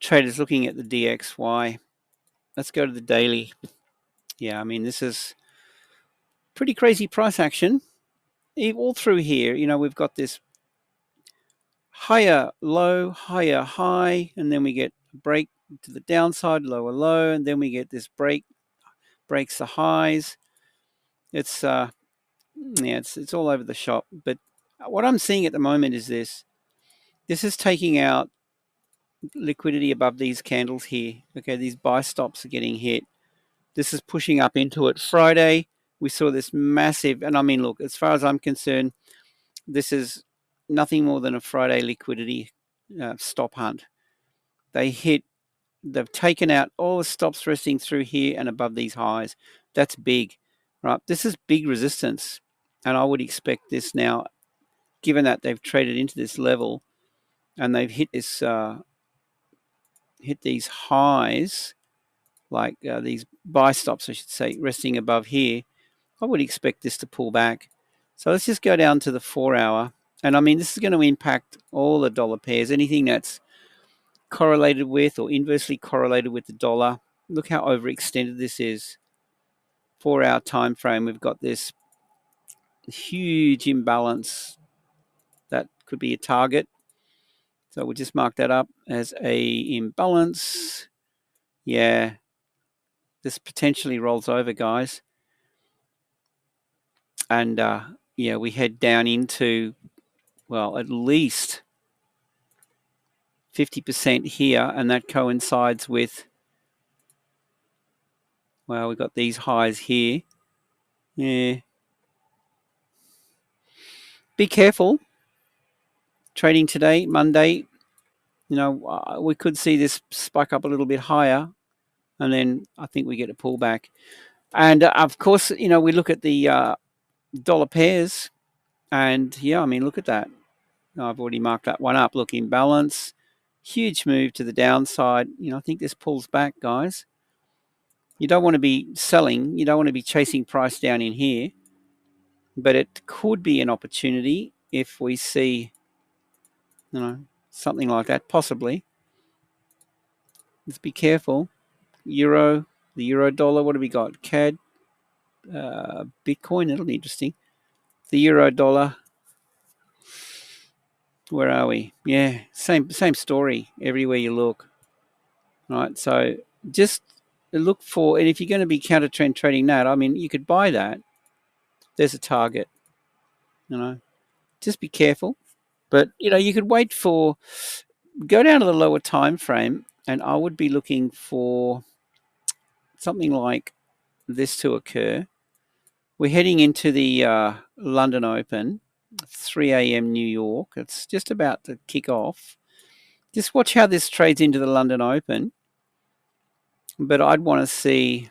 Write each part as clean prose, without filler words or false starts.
traders looking at the DXY. Let's go to the daily. Yeah, I mean, this is pretty crazy price action. All through here, you know, we've got this higher low, higher high, and then we get a break to the downside, lower low, and then we get this breaks the highs. It's yeah, it's all over the shop. But what I'm seeing at the moment is this is taking out liquidity above these candles here. Okay, these buy stops are getting hit. This is pushing up into it. Friday, we saw this massive, and I mean, look, as far as I'm concerned, this is nothing more than a Friday liquidity stop hunt. They've taken out all the stops resting through here and above these highs. That's big, right? This is big resistance, and I would expect this now, given that they've traded into this level and they've hit this, hit these highs, like these buy stops, I should say, resting above here. I would expect this to pull back. So let's just go down to the 4 hour. And I mean, this is going to impact all the dollar pairs, anything that's correlated with or inversely correlated with the dollar. Look how overextended this is. 4 hour time frame, we've got this huge imbalance that could be a target. So we'll just mark that up as a imbalance. Yeah, this potentially rolls over, guys. And yeah, we head down into, well, at least 50% here, and that coincides with, well, we've got these highs here. Yeah. Be careful. Trading today, Monday, you know, we could see this spike up a little bit higher, and then I think we get a pullback. And of course, you know, we look at the dollar pairs, and yeah, I mean, look at that. I've already marked that one up. Look, imbalance, huge move to the downside. You know, I think this pulls back, guys. You don't want to be selling. You don't want to be chasing price down in here. But it could be an opportunity if we see, you know, something like that, possibly. Let's be careful. Euro, the euro dollar, what have we got? CAD, Bitcoin, that'll be interesting. The euro dollar, where are we? Yeah, same story everywhere you look. Right, so just look for, and if you're going to be counter trend trading that, I mean, you could buy that. There's a target, you know, just be careful. But, you know, you could wait for, go down to the lower time frame, and I would be looking for something like this to occur. We're heading into the London Open, 3 a.m. New York. It's just about to kick off. Just watch how this trades into the London Open. But I'd want to see,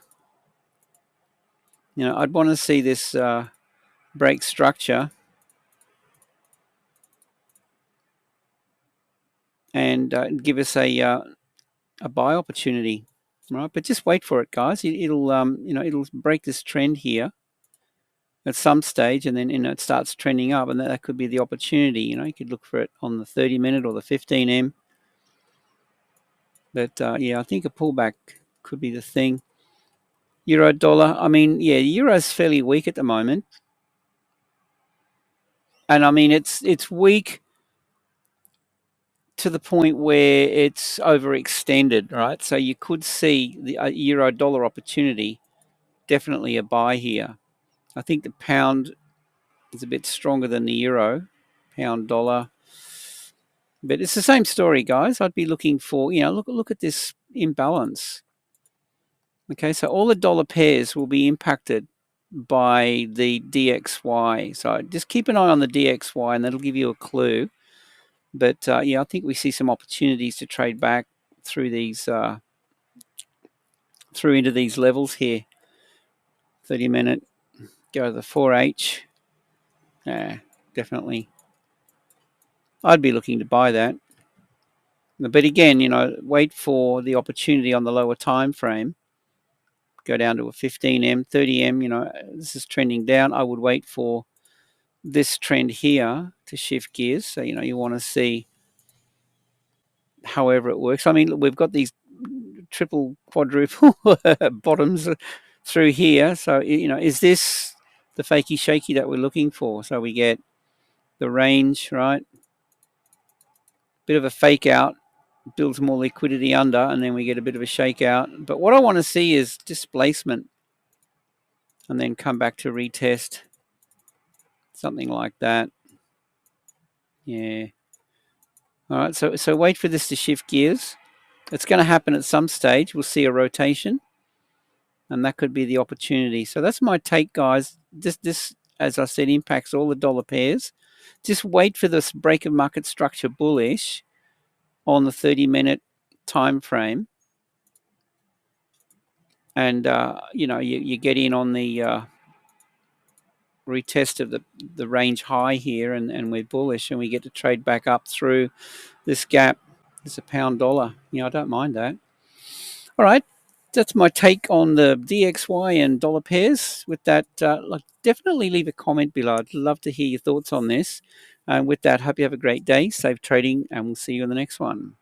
you know, I'd want to see this break structure and give us a buy opportunity, right? But just wait for it, guys. It'll you know, it'll break this trend here at some stage, and then, you know, it starts trending up, and that could be the opportunity. You know, you could look for it on the 30-minute or the 15M. But yeah, I think a pullback could be the thing. Euro dollar, I mean, yeah, euro's fairly weak at the moment. And I mean, it's weak to the point where it's overextended, right? So you could see the euro dollar opportunity, definitely a buy here. I think the pound is a bit stronger than the euro, pound dollar. But it's the same story, guys. I'd be looking for, you know, look at this imbalance. Okay, so all the dollar pairs will be impacted by the DXY. So just keep an eye on the DXY, and that'll give you a clue. But yeah, I think we see some opportunities to trade back through these, through into these levels here. 30-minute, go to the 4H. Yeah, definitely. I'd be looking to buy that. But again, you know, wait for the opportunity on the lower time frame. Go down to a 15M, 30M, you know, this is trending down. I would wait for this trend here to shift gears. So, you know, you want to see however it works. I mean, we've got these triple, quadruple bottoms through here. So, you know, is this the fakey shaky that we're looking for? So we get the range, right? Bit of a fake out, builds more liquidity under, and then we get a bit of a shakeout. But what I want to see is displacement, and then come back to retest, something like that. Yeah. All right, so wait for this to shift gears. It's going to happen at some stage. We'll see a rotation, and that could be the opportunity. So that's my take, guys. This, as I said, impacts all the dollar pairs. Just wait for this break of market structure bullish on the 30-minute time frame, and you know, you get in on the retest of the range high here, and we're bullish, and we get to trade back up through this gap. It's a pound dollar. You know, I don't mind that. All right, that's my take on the DXY and dollar pairs. With that, definitely leave a comment below. I'd love to hear your thoughts on this. And with that, hope you have a great day, safe trading, and we'll see you in the next one.